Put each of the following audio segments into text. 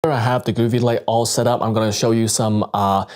Here I have the Govee light all set up. I'm going to show you some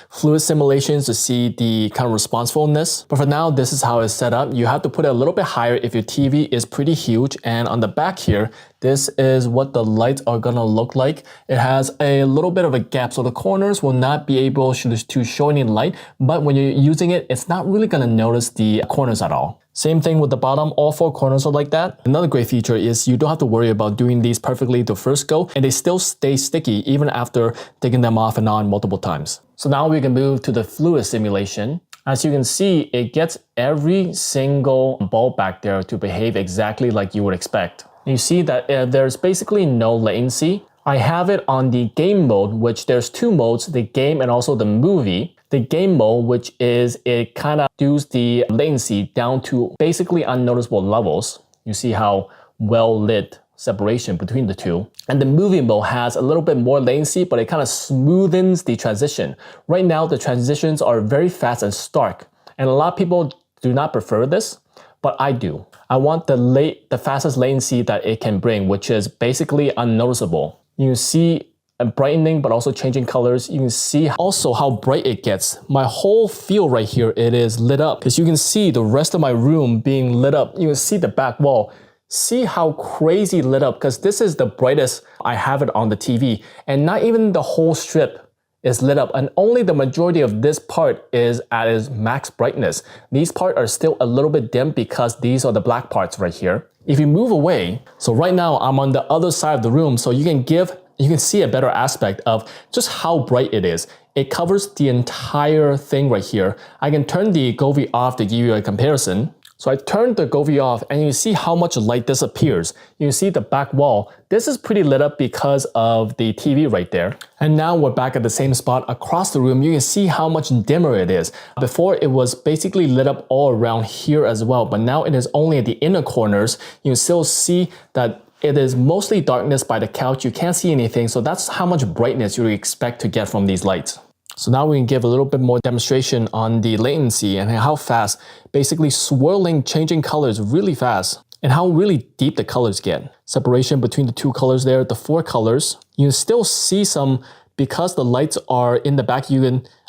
fluid simulations to see the kind of responsifulness. But for now, this is how it's set up. You have to put it a little bit higher if your TV is pretty huge. And on the back here, this is what the lights are going to look like. It has a little bit of a gap, so the corners will not be able to show any light. But when you're using it, it's not really going to notice the corners at all. Same thing with the bottom, all four corners are like that. Another great feature is you don't have to worry about doing these perfectly the first go, and they still stay sticky even after taking them off and on multiple times. So now we can move to the fluid simulation. As you can see, it gets every single bulb back there to behave exactly like you would expect. You see that there's basically no latency. I have it on the game mode, which there's two modes, the game and also the movie. The game mode, which is it kind of reduces the latency down to basically unnoticeable levels. You see how well lit separation between the two. And the movie mode has a little bit more latency, but it kind of smoothens the transition. Right now, the transitions are very fast and stark. And a lot of people do not prefer this, but I do. I want the fastest latency that it can bring, which is basically unnoticeable. You can see brightening, but also changing colors. You can see also how bright it gets. My whole field right here, it is lit up. Because you can see the rest of my room being lit up. You can see the back wall. See how crazy lit up, because this is the brightest I have it on the TV. And not even the whole strip is lit up, and only the majority of this part is at its max brightness. These parts are still a little bit dim because these are the black parts right here. If you move away, so right now I'm on the other side of the room, so you can see a better aspect of just how bright it is. It covers the entire thing right here. I can turn the Govee off to give you a comparison. So I turned the Govee off and you see how much light disappears. You can see the back wall. This is pretty lit up because of the TV right there. And now we're back at the same spot across the room. You can see how much dimmer it is. Before it was basically lit up all around here as well, but now it is only at the inner corners. You can still see that it is mostly darkness by the couch. You can't see anything, so that's how much brightness you expect to get from these lights. So now we can give a little bit more demonstration on the latency and how fast, basically swirling, changing colors really fast, and how really deep the colors get. Separation between the two colors there, the four colors. You can still see some, because the lights are in the back,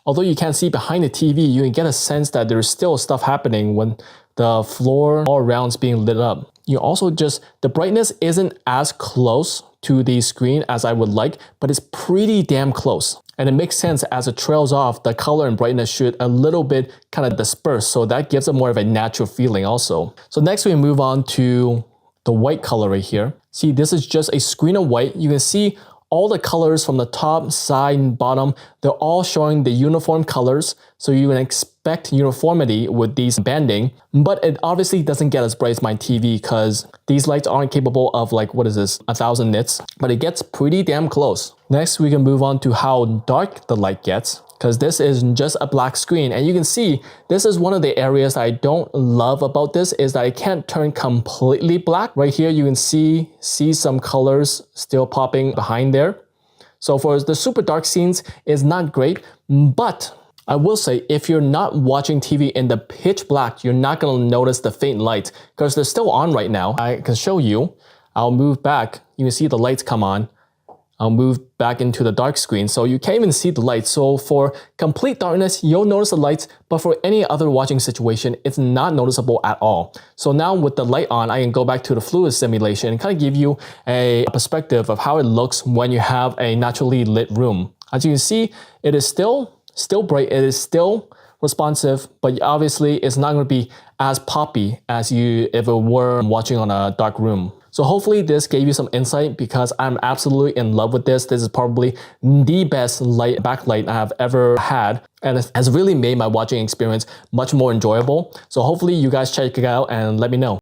although you can't see behind the TV, you can get a sense that there's still stuff happening when the floor all around is being lit up. You also the brightness isn't as close to the screen as I would like, but it's pretty damn close. And it makes sense as it trails off, the color and brightness should a little bit kind of disperse. So that gives it more of a natural feeling also. So next we move on to the white color right here. See, this is just a screen of white. You can see all the colors from the top, side, and bottom, they're all showing the uniform colors. So you can expect uniformity with these banding, but it obviously doesn't get as bright as my TV because these lights aren't capable of 1,000 nits, but it gets pretty damn close. Next, we can move on to how dark the light gets, because this is just a black screen. And you can see, this is one of the areas I don't love about this, is that it can't turn completely black. Right here, you can see some colors still popping behind there. So for the super dark scenes, it's not great, but I will say, if you're not watching TV in the pitch black, you're not gonna notice the faint lights, because they're still on right now. I can show you. I'll move back. You can see the lights come on. I'll move back into the dark screen, so you can't even see the lights. So for complete darkness, you'll notice the lights, but for any other watching situation, it's not noticeable at all. So now with the light on, I can go back to the fluid simulation and kind of give you a perspective of how it looks when you have a naturally lit room. As you can see, it is still bright, it is still responsive, but obviously it's not going to be as poppy as if it were watching on a dark room. So hopefully this gave you some insight, because I'm absolutely in love with this. This is probably the best backlight I have ever had, and it has really made my watching experience much more enjoyable. So hopefully you guys check it out and let me know.